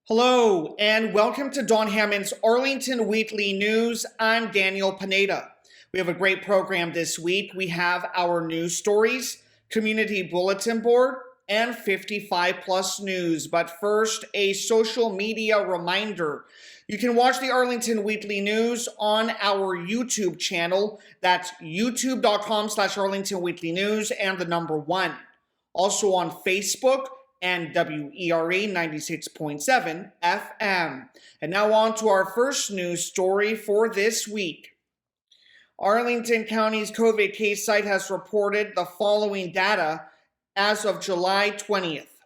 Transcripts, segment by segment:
Hello, and welcome to Don Hammond's Arlington Weekly News. I'm Daniel Pineda. We have a great program this week. We have our news stories, community bulletin board, and 55 plus news. But first, a social media reminder. You can watch the Arlington Weekly News on our YouTube channel. That's youtube.com/Arlington Weekly News and the number 1. Also on Facebook and WERA 96.7 FM. And now on to our first news story for this week. Arlington County's COVID case site has reported the following data as of July 20th.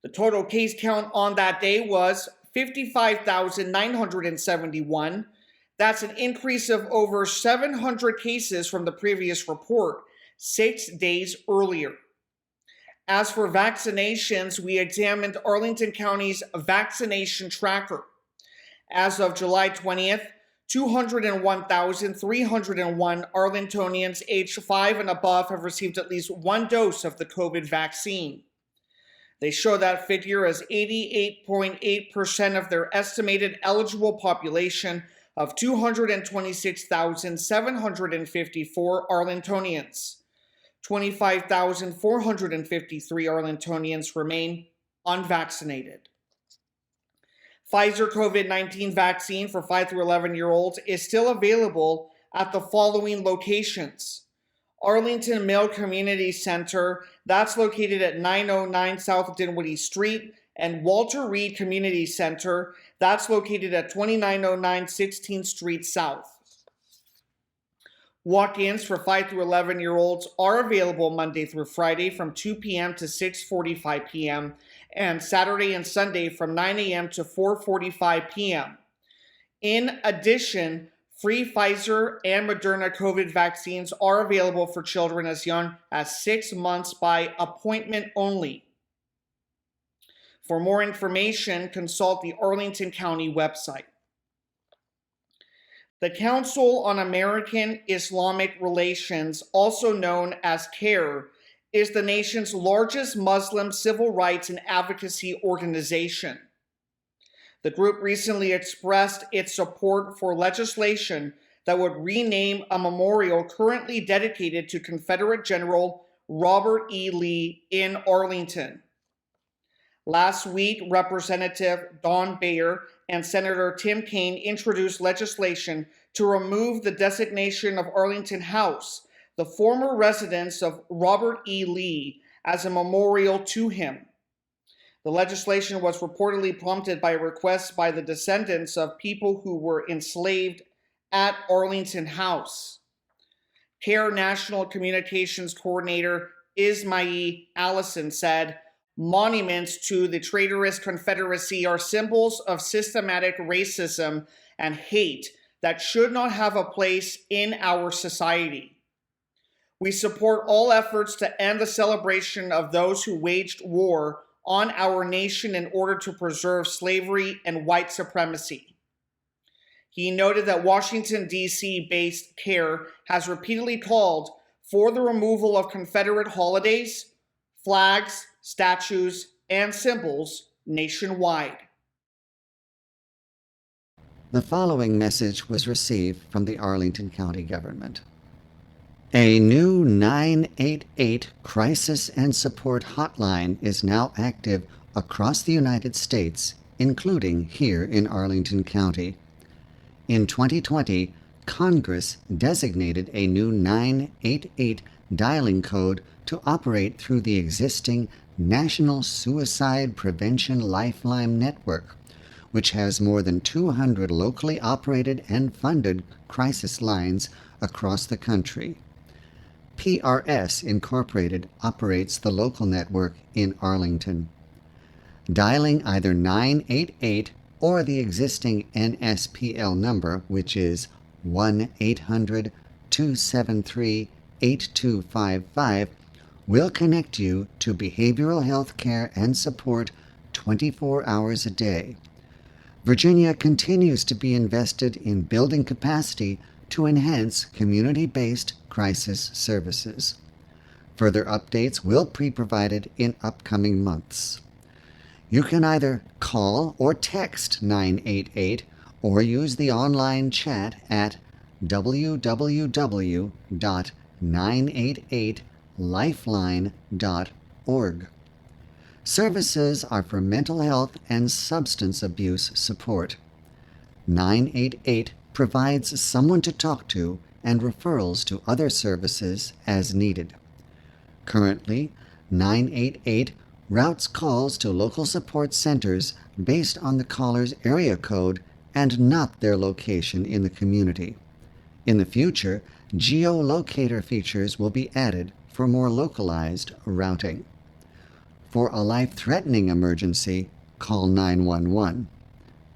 The total case count on that day was 55,971. That's an increase of over 700 cases from the previous report 6 days earlier. As for vaccinations, we examined Arlington County's vaccination tracker. As of July 20th, 201,301 Arlingtonians aged 5 and above have received at least one dose of the COVID vaccine. They show that figure as 88.8% of their estimated eligible population of 226,754 Arlingtonians. 25,453 Arlingtonians remain unvaccinated. Pfizer COVID-19 vaccine for 5 through 11-year-olds is still available at the following locations. Arlington Mill Community Center, that's located at 909 South Dinwiddie Street, and Walter Reed Community Center, that's located at 2909 16th Street South. Walk-ins for 5 through 11-year-olds are available Monday through Friday from 2 p.m. to 6:45 p.m. and Saturday and Sunday from 9 a.m. to 4:45 p.m. In addition, free Pfizer and Moderna COVID vaccines are available for children as young as 6 months by appointment only. For more information, consult the Arlington County website. The Council on American Islamic Relations, also known as CAIR, is the nation's largest Muslim civil rights and advocacy organization. The group recently expressed its support for legislation that would rename a memorial currently dedicated to Confederate General Robert E. Lee in Arlington. Last week, Representative Don Bayer and Senator Tim Kaine introduced legislation to remove the designation of Arlington House, the former residence of Robert E. Lee, as a memorial to him. The legislation was reportedly prompted by a request by the descendants of people who were enslaved at Arlington House. CAIR National Communications Coordinator Ismail Allison said, "Monuments to the traitorous Confederacy are symbols of systematic racism and hate that should not have a place in our society. We support all efforts to end the celebration of those who waged war on our nation in order to preserve slavery and white supremacy." He noted that Washington, D.C.-based CAIR has repeatedly called for the removal of Confederate holidays, flags, statues, and symbols nationwide. The following message was received from the Arlington County government. A new 988 crisis and support hotline is now active across the United States, including here in Arlington County. In 2020, Congress designated a new 988 dialing code to operate through the existing National Suicide Prevention Lifeline Network, which has more than 200 locally operated and funded crisis lines across the country. PRS Incorporated operates the local network in Arlington. Dialing either 988 or the existing NSPL number, which is 1-800-273-8255, will connect you to behavioral health care and support 24 hours a day. Virginia continues to be invested in building capacity to enhance community-based crisis services. Further updates will be provided in upcoming months. You can either call or text 988 or use the online chat at www.988lifeline.org. Services are for mental health and substance abuse support. 988 provides someone to talk to and referrals to other services as needed. Currently, 988 routes calls to local support centers based on the caller's area code and not their location in the community. In the future, geolocator features will be added for more localized routing. For a life-threatening emergency, call 911.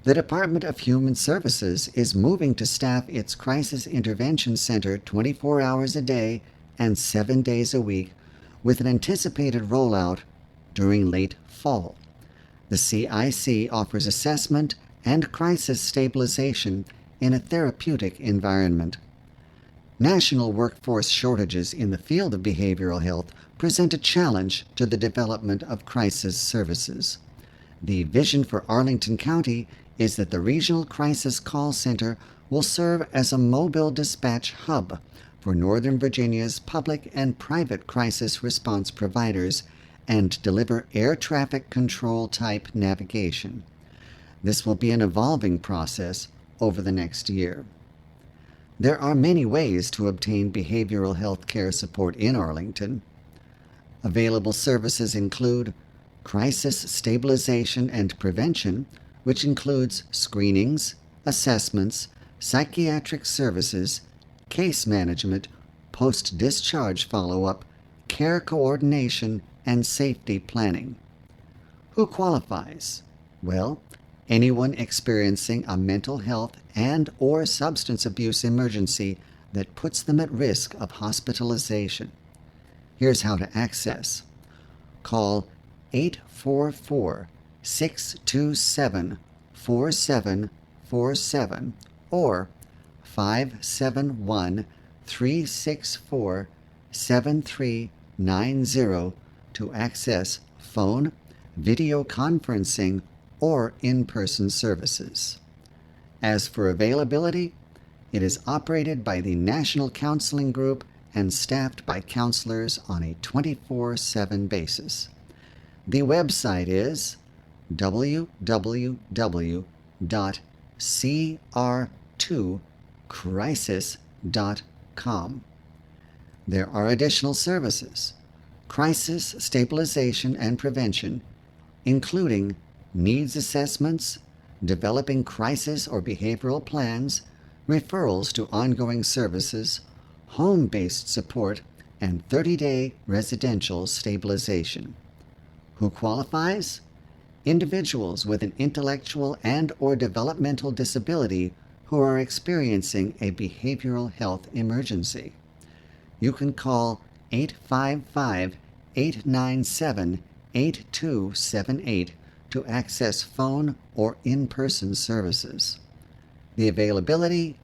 The Department of Human Services is moving to staff its Crisis Intervention Center 24 hours a day and 7 days a week, with an anticipated rollout during late fall. The CIC offers assessment and crisis stabilization in a therapeutic environment. National workforce shortages in the field of behavioral health present a challenge to the development of crisis services. The vision for Arlington County is that the Regional Crisis Call Center will serve as a mobile dispatch hub for Northern Virginia's public and private crisis response providers and deliver air traffic control type navigation. This will be an evolving process over the next year. There are many ways to obtain behavioral health care support in Arlington. Available services include crisis stabilization and prevention, which includes screenings, assessments, psychiatric services, case management, post-discharge follow-up, care coordination, and safety planning. Who qualifies? Well, anyone experiencing a mental health and/or substance abuse emergency that puts them at risk of hospitalization. Here's how to access. Call 844-627-4747 or 571-364-7390 to access phone, video conferencing, or in-person services. As for availability, it is operated by the National Counseling Group and staffed by counselors on a 24/7 basis. The website is www.cr2crisis.com. There are additional services: crisis stabilization and prevention, including needs assessments, developing crisis or behavioral plans, referrals to ongoing services, home-based support, and 30-day residential stabilization. Who qualifies? Individuals with an intellectual and/or developmental disability who are experiencing a behavioral health emergency. You can call 855-897-8278 to access phone or in-person services. The availability?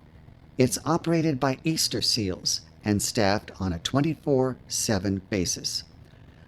It's operated by Easter Seals and staffed on a 24/7 basis.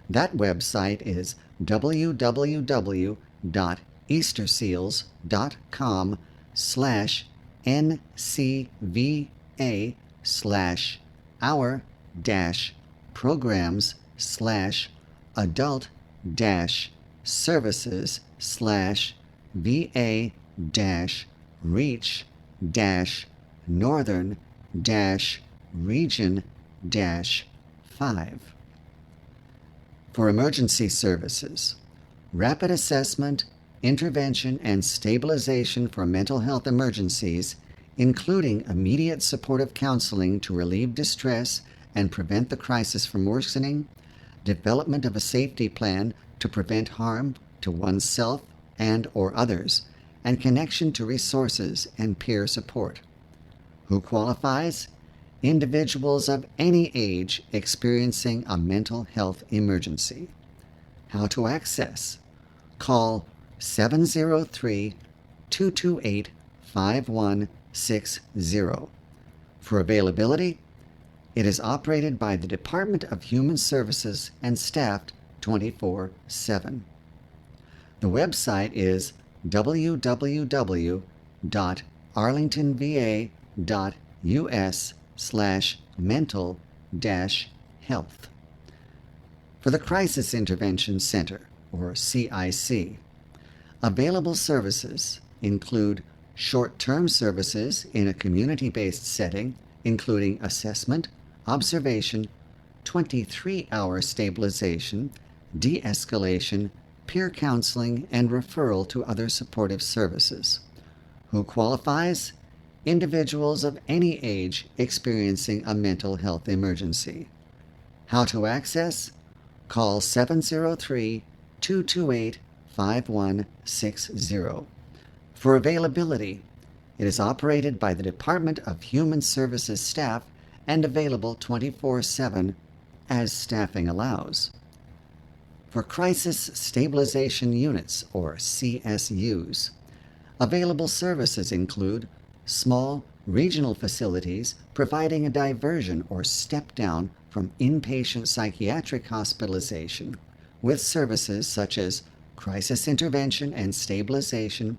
That website is www.easterseals.com/NCVA/our-services/VA-region-5. For emergency services, rapid assessment, intervention, and stabilization for mental health emergencies, including immediate supportive counseling to relieve distress and prevent the crisis from worsening, development of a safety plan to prevent harm to oneself and/or others, and connection to resources and peer support. Who qualifies? Individuals of any age experiencing a mental health emergency. How to access? Call 703-228-5160. For availability, it is operated by the Department of Human Services and staffed 24/7. The website is www.arlingtonva.us/mental-health. For the Crisis Intervention Center, or CIC, available services include short-term services in a community-based setting, including assessment, observation, 23-hour stabilization, de-escalation, peer counseling, and referral to other supportive services. Who qualifies? Individuals of any age experiencing a mental health emergency. How to access? Call 703-228-5160. For availability, it is operated by the Department of Human Services staff and available 24/7 as staffing allows. For Crisis Stabilization Units, or CSUs, available services include small regional facilities providing a diversion or step down from inpatient psychiatric hospitalization with services such as crisis intervention and stabilization,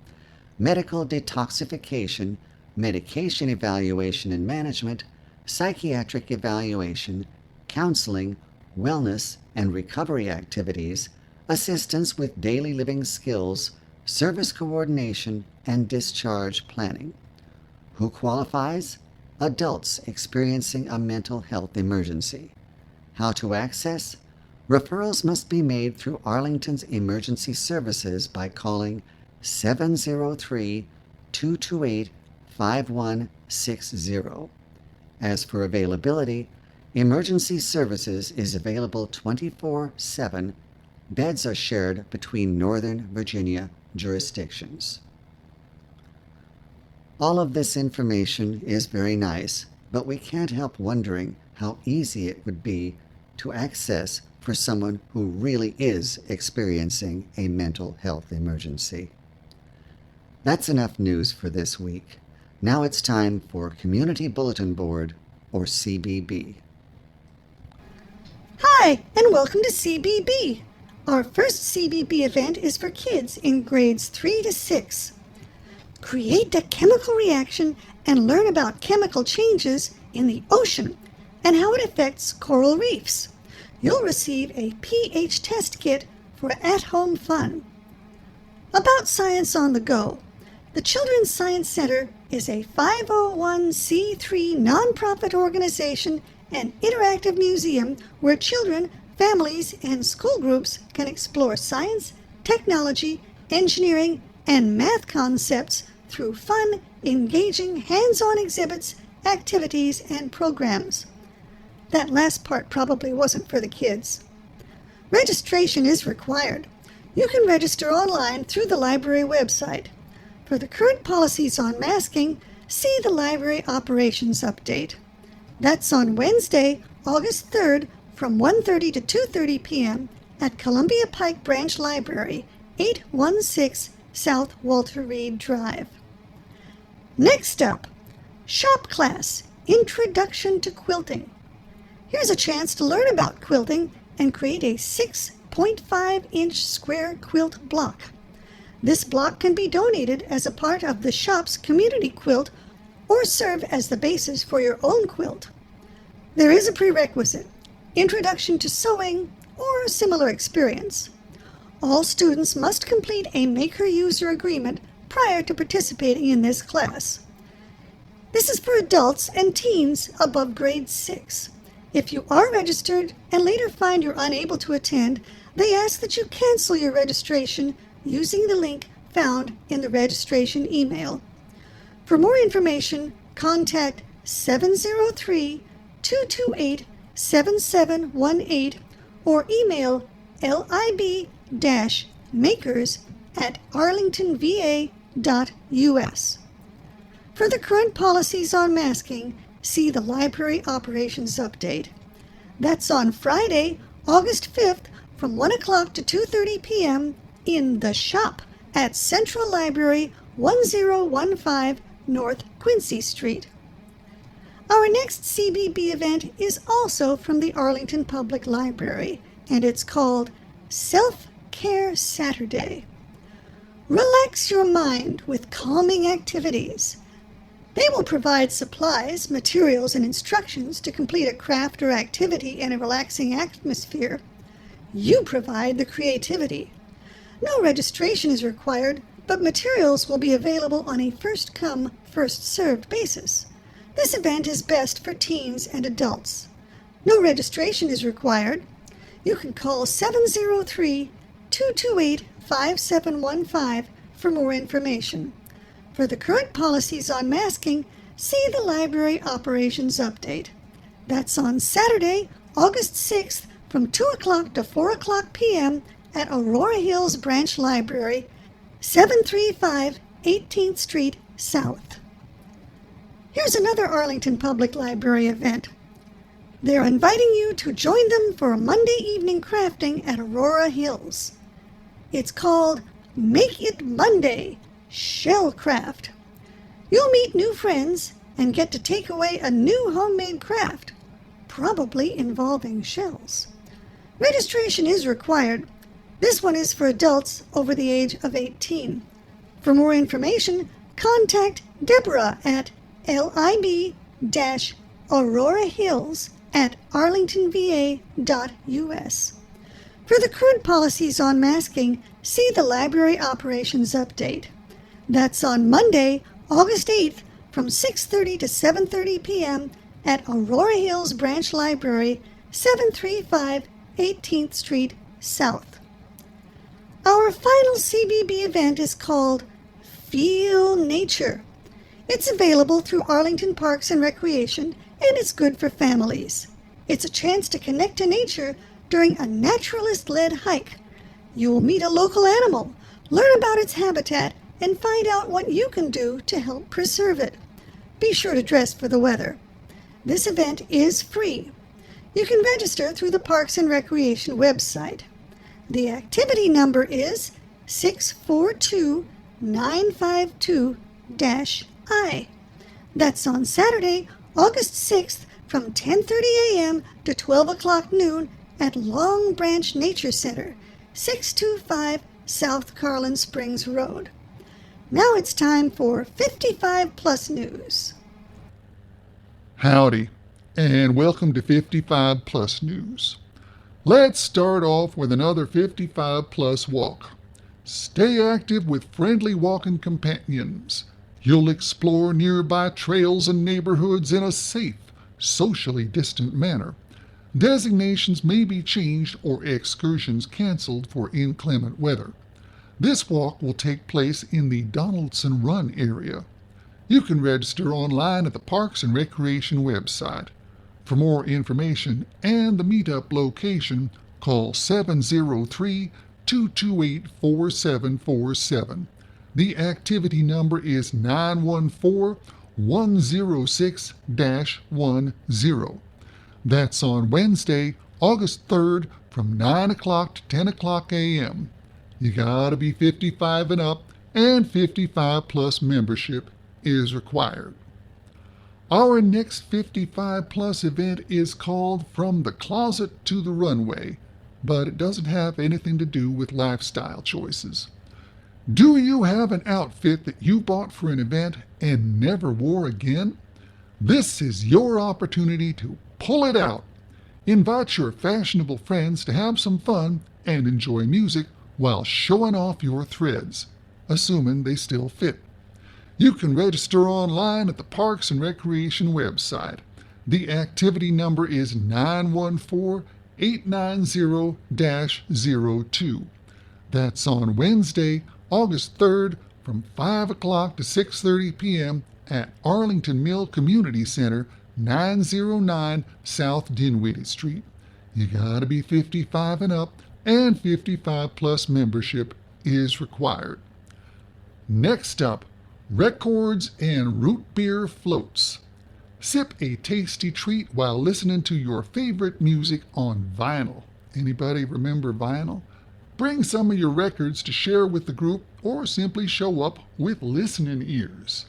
medical detoxification, medication evaluation and management, psychiatric evaluation, counseling, wellness and recovery activities, assistance with daily living skills, service coordination, and discharge planning. Who qualifies? Adults experiencing a mental health emergency. How to access? Referrals must be made through Arlington's emergency services by calling 703-228-5160. As for availability, emergency services is available 24/7. Beds are shared between Northern Virginia jurisdictions. All of this information is very nice, but we can't help wondering how easy it would be to access for someone who really is experiencing a mental health emergency. That's enough news for this week. Now it's time for Community Bulletin Board, or CBB. Hi, and welcome to CBB. Our first CBB event is for kids in grades 3 to 6. Create a chemical reaction and learn about chemical changes in the ocean and how it affects coral reefs. You'll receive a pH test kit for at-home fun. About Science on the Go. The Children's Science Center is a 501c3 nonprofit organization and interactive museum where children, families, and school groups can explore science, technology, engineering, and math concepts through fun, engaging, hands-on exhibits, activities, and programs. That last part probably wasn't for the kids. Registration is required. You can register online through the library website. For the current policies on masking, see the library operations update. That's on Wednesday, August 3rd from 1:30 to 2:30 p.m. at Columbia Pike Branch Library, 816 South Walter Reed Drive. Next up, Shop Class, Introduction to Quilting. Here's a chance to learn about quilting and create a 6.5-inch square quilt block. This block can be donated as a part of the shop's community quilt or serve as the basis for your own quilt. There is a prerequisite, introduction to sewing or a similar experience. All students must complete a maker-user agreement prior to participating in this class. This is for adults and teens above grade 6. If you are registered and later find you're unable to attend, they ask that you cancel your registration using the link found in the registration email. For more information, contact 703-228-7718 or email lib-makers@arlingtonva.us. For the current policies on masking, see the Library Operations Update. That's on Friday, August 5th from 1 o'clock to 2:30 p.m. in the shop at Central Library, 1015 North Quincy Street. Our next CBB event is also from the Arlington Public Library, and it's called Self-Care Saturday. Relax your mind with calming activities. They will provide supplies, materials, and instructions to complete a craft or activity in a relaxing atmosphere. You provide the creativity. No registration is required, but materials will be available on a first-come, first-served basis. This event is best for teens and adults. No registration is required. You can call 703-228-5715 for more information. For the current policies on masking, see the Library Operations Update. That's on Saturday, August 6th from 2 o'clock to 4 o'clock p.m. at Aurora Hills Branch Library, 735 18th Street South. Here's another Arlington Public Library event. They're inviting you to join them for a Monday evening crafting at Aurora Hills. It's called Make It Monday, Shell Craft. You'll meet new friends and get to take away a new homemade craft, probably involving shells. Registration is required. This one is for adults over the age of 18. For more information, contact Deborah at lib.aurorahills@arlingtonva.us. For the current policies on masking, see the Library Operations Update. That's on Monday, August 8th from 6:30 to 7:30 p.m. at Aurora Hills Branch Library, 735 18th Street South. Our final CBB event is called Feel Nature. It's available through Arlington Parks and Recreation, and it's good for families. It's a chance to connect to nature during a naturalist-led hike. You will meet a local animal, learn about its habitat, and find out what you can do to help preserve it. Be sure to dress for the weather. This event is free. You can register through the Parks and Recreation website. The activity number is 642952-I. That's on Saturday, August 6th from 10:30 a.m. to 12 o'clock noon at Long Branch Nature Center, 625 South Carlin Springs Road. Now it's time for 55 Plus News. Howdy, and welcome to 55 Plus News. Let's start off with another 55 Plus walk. Stay active with friendly walking companions. You'll explore nearby trails and neighborhoods in a safe, socially distant manner. Designations may be changed or excursions canceled for inclement weather. This walk will take place in the Donaldson Run area. You can register online at the Parks and Recreation website. For more information and the meetup location, call 703-228-4747. The activity number is 914-106-10. That's on Wednesday, August 3rd from 9 o'clock to 10 o'clock a.m. You gotta be 55 and up, and 55 Plus membership is required. Our next 55 Plus event is called From the Closet to the Runway, but it doesn't have anything to do with lifestyle choices. Do you have an outfit that you bought for an event and never wore again? This is your opportunity to pull it out. Invite your fashionable friends to have some fun and enjoy music while showing off your threads, assuming they still fit. You can register online at the Parks and Recreation website. The activity number is 914-890-02. That's on Wednesday, August 3rd from 5 o'clock to 6:30 p.m. at Arlington Mill Community Center, 909 South Dinwiddie Street. You gotta be 55 and up, and 55 Plus membership is required. Next up, records and root beer floats. Sip a tasty treat while listening to your favorite music on vinyl. Anybody remember vinyl? Bring some of your records to share with the group or simply show up with listening ears.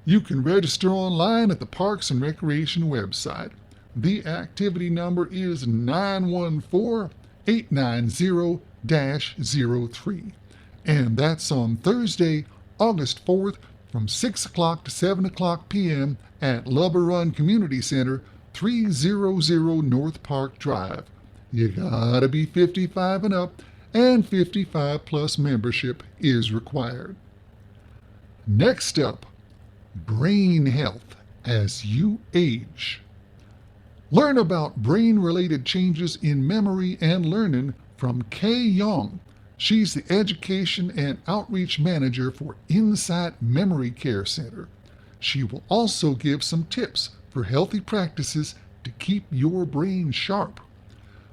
You can register online at the Parks and Recreation website. The activity number is 914-890-03. And that's on Thursday, August 4th from 6 o'clock to 7 o'clock p.m. at Lubber Run Community Center, 300 North Park Drive. You gotta be 55 and up, and 55 plus membership is required. Next up, brain health as you age. Learn about brain-related changes in memory and learning from Kay Young. She's the Education and Outreach Manager for Insight Memory Care Center. She will also give some tips for healthy practices to keep your brain sharp.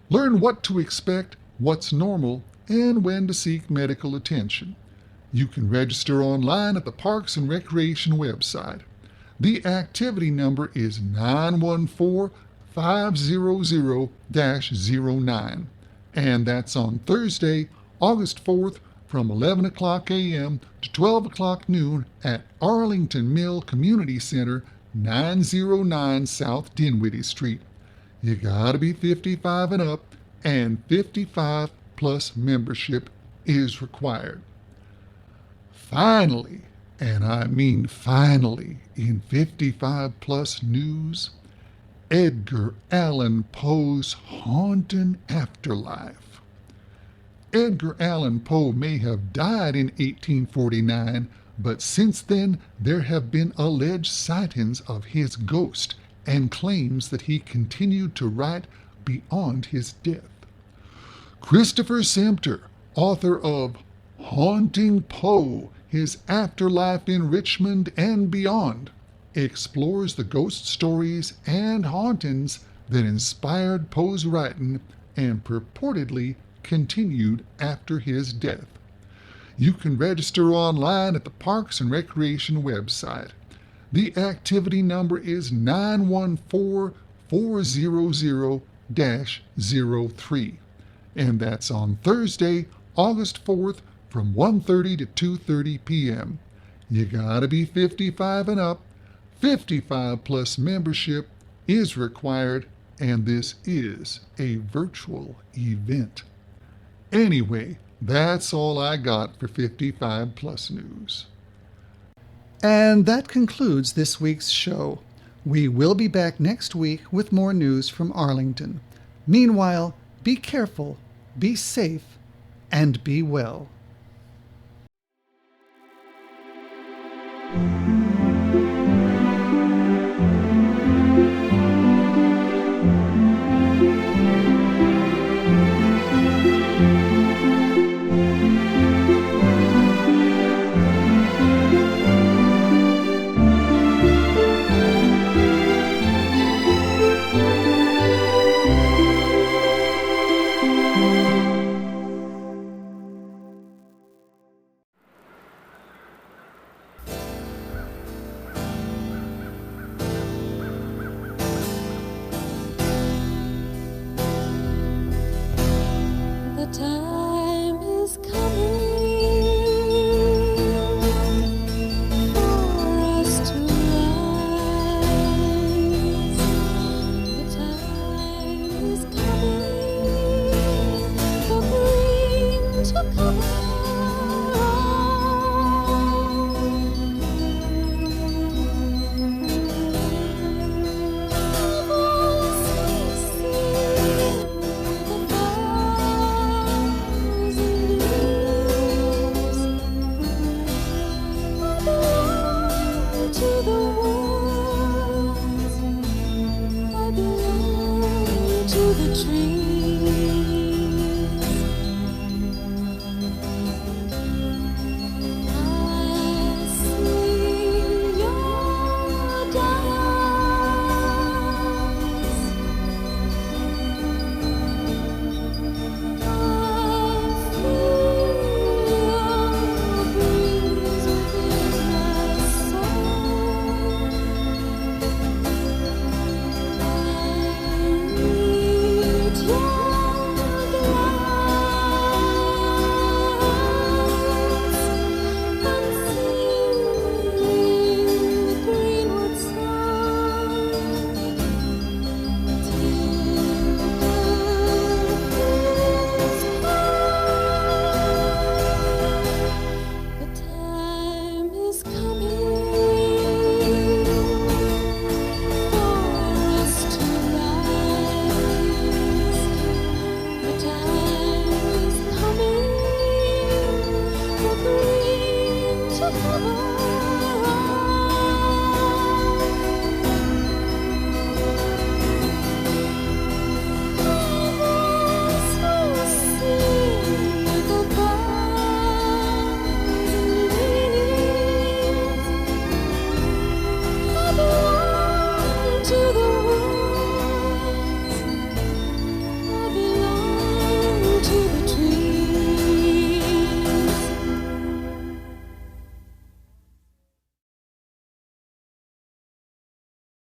Learn what to expect, what's normal, and when to seek medical attention. You can register online at the Parks and Recreation website. The activity number is 914-500-09, and that's on Thursday, August 4th from 11 o'clock a.m. to 12 o'clock noon at Arlington Mill Community Center, 909 South Dinwiddie Street. You gotta be 55 and up, and 55 plus membership is required. Finally, and I mean finally, in 55 plus news, Edgar Allan Poe's Haunting Afterlife. Edgar Allan Poe may have died in 1849, but since then there have been alleged sightings of his ghost and claims that he continued to write beyond his death. Christopher Sumter, author of Haunting Poe, His Afterlife in Richmond and Beyond, explores the ghost stories and hauntings that inspired Poe's writing and purportedly continued after his death. You can register online at the Parks and Recreation website. The activity number is 914-400-03, and that's on Thursday, August 4th from 1:30 to 2:30 p.m. You gotta be 55 and up. 55 plus membership is required, and this is a virtual event. Anyway, that's all I got for 55 plus news. And that concludes this week's show. We will be back next week with more news from Arlington. Meanwhile, be careful, be safe, and be well. tomorrow.